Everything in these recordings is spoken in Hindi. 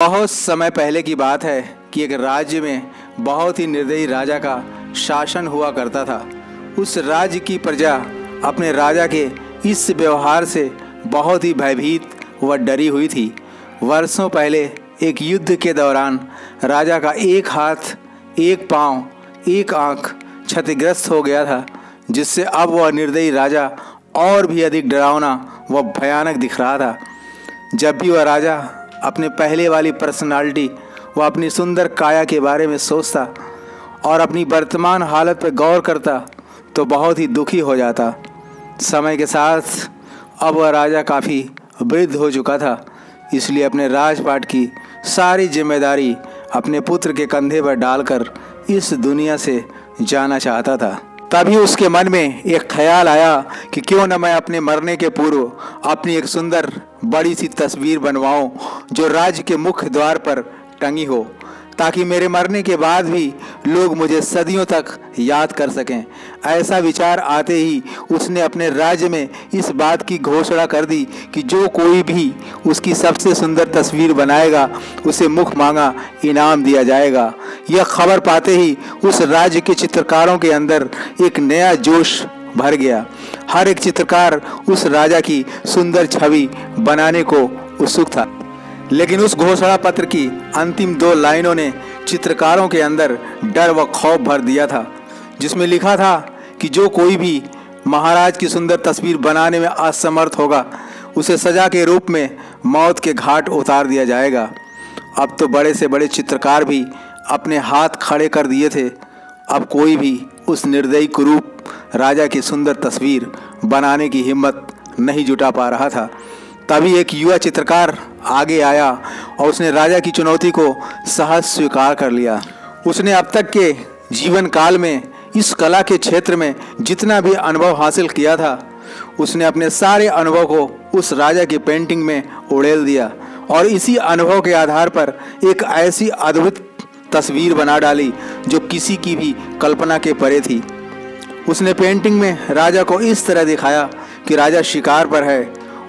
बहुत समय पहले की बात है कि एक राज्य में बहुत ही निर्दयी राजा का शासन हुआ करता था। उस राज्य की प्रजा अपने राजा के इस व्यवहार से बहुत ही भयभीत व डरी हुई थी। वर्षों पहले एक युद्ध के दौरान राजा का एक हाथ, एक पाँव, एक आँख क्षतिग्रस्त हो गया था, जिससे अब वह निर्दयी राजा और भी अधिक डरावना व भयानक दिख रहा था। जब भी वह राजा अपने पहले वाली पर्सनालिटी व अपनी सुंदर काया के बारे में सोचता और अपनी वर्तमान हालत पर गौर करता तो बहुत ही दुखी हो जाता। समय के साथ अब वह राजा काफ़ी वृद्ध हो चुका था, इसलिए अपने राजपाट की सारी जिम्मेदारी अपने पुत्र के कंधे पर डालकर इस दुनिया से जाना चाहता था। तभी उसके मन में एक ख्याल आया कि क्यों न मैं अपने मरने के पूर्व अपनी एक सुंदर बड़ी सी तस्वीर बनवाऊं जो राज्य के मुख्य द्वार पर टंगी हो, ताकि मेरे मरने के बाद भी लोग मुझे सदियों तक याद कर सकें। ऐसा विचार आते ही उसने अपने राज्य में इस बात की घोषणा कर दी कि जो कोई भी उसकी सबसे सुंदर तस्वीर बनाएगा उसे मुख मांगा इनाम दिया जाएगा। यह खबर पाते ही उस राज्य के चित्रकारों के अंदर एक नया जोश भर गया। हर एक चित्रकार उस राजा की सुंदर छवि बनाने को उत्सुक था, लेकिन उस घोषणा पत्र की अंतिम 2 लाइनों ने चित्रकारों के अंदर डर व खौफ भर दिया था, जिसमें लिखा था कि जो कोई भी महाराज की सुंदर तस्वीर बनाने में असमर्थ होगा उसे सजा के रूप में मौत के घाट उतार दिया जाएगा। अब तो बड़े से बड़े चित्रकार भी अपने हाथ खड़े कर दिए थे। अब कोई भी उस निर्दयी कुरूप राजा की सुंदर तस्वीर बनाने की हिम्मत नहीं जुटा पा रहा था। तभी एक युवा चित्रकार आगे आया और उसने राजा की चुनौती को सहज स्वीकार कर लिया। उसने अब तक के जीवन काल में इस कला के क्षेत्र में जितना भी अनुभव हासिल किया था, उसने अपने सारे अनुभव को उस राजा की पेंटिंग में उड़ेल दिया और इसी अनुभव के आधार पर एक ऐसी अद्भुत तस्वीर बना डाली जो किसी की भी कल्पना के परे थी। उसने पेंटिंग में राजा को इस तरह दिखाया कि राजा शिकार पर है,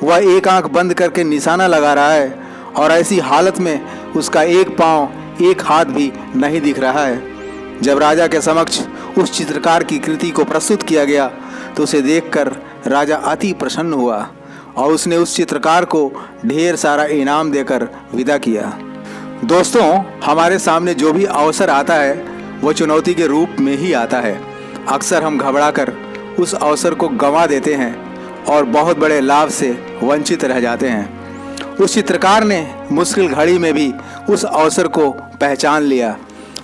वह एक आंख बंद करके निशाना लगा रहा है और ऐसी हालत में उसका एक पाँव, एक हाथ भी नहीं दिख रहा है। जब राजा के समक्ष उस चित्रकार की कृति को प्रस्तुत किया गया तो उसे देखकर राजा अति प्रसन्न हुआ और उसने उस चित्रकार को ढेर सारा इनाम देकर विदा किया। दोस्तों, हमारे सामने जो भी अवसर आता है वो चुनौती के रूप में ही आता है। अक्सर हम घबराकर उस अवसर को गंवा देते हैं और बहुत बड़े लाभ से वंचित रह जाते हैं। उस चित्रकार ने मुश्किल घड़ी में भी उस अवसर को पहचान लिया,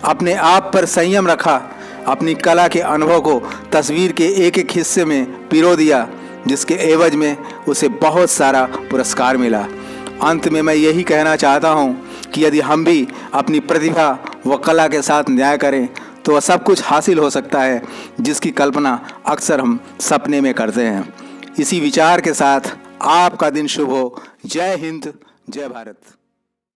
अपने आप पर संयम रखा, अपनी कला के अनुभव को तस्वीर के एक एक हिस्से में पिरो दिया, जिसके एवज में उसे बहुत सारा पुरस्कार मिला। अंत में मैं यही कहना चाहता हूँ कि यदि हम भी अपनी प्रतिभा व कला के साथ न्याय करें तो वह सब कुछ हासिल हो सकता है जिसकी कल्पना अक्सर हम सपने में करते हैं। इसी विचार के साथ आपका दिन शुभ हो। जय हिंद, जय भारत।